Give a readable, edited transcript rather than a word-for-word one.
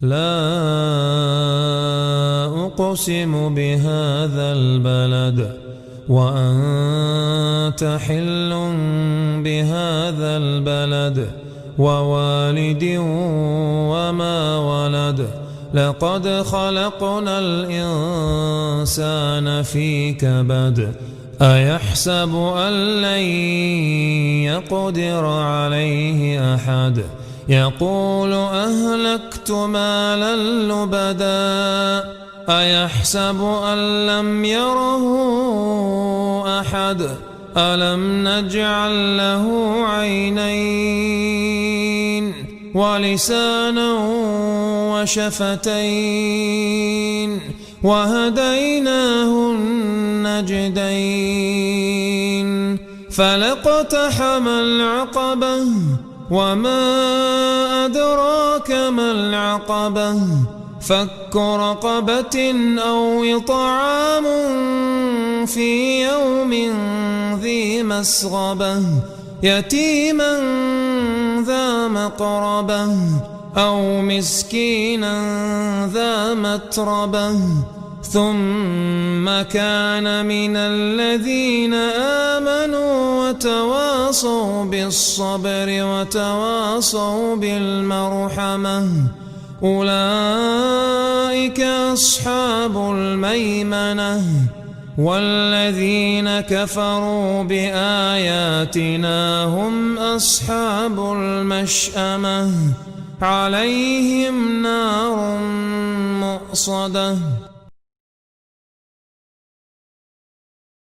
لا أقسم بهذا البلد وأنت حل بهذا البلد ووالد وما ولد لقد خلقنا الإنسان في كبد أيحسب أن لن يقدر عليه أحد يقول أهلكت مالا لبدا أيحسب أن لم يره أحد ألم نجعل له عينين ولسانا وشفتين وهديناه النجدين فلاقتحم العقبة وما أدراك ما العقبة فك رقبة أو إطعام في يوم ذي مسغبة يتيما ذا مقربة أو مسكينا ذا متربة ثم كان من الذين آمنوا وتواصوا بالصبر وتواصوا بالمرحمة أولئك أصحاب الميمنة والذين كفروا بآياتنا هم أصحاب المشأمة عليهم نار مؤصدة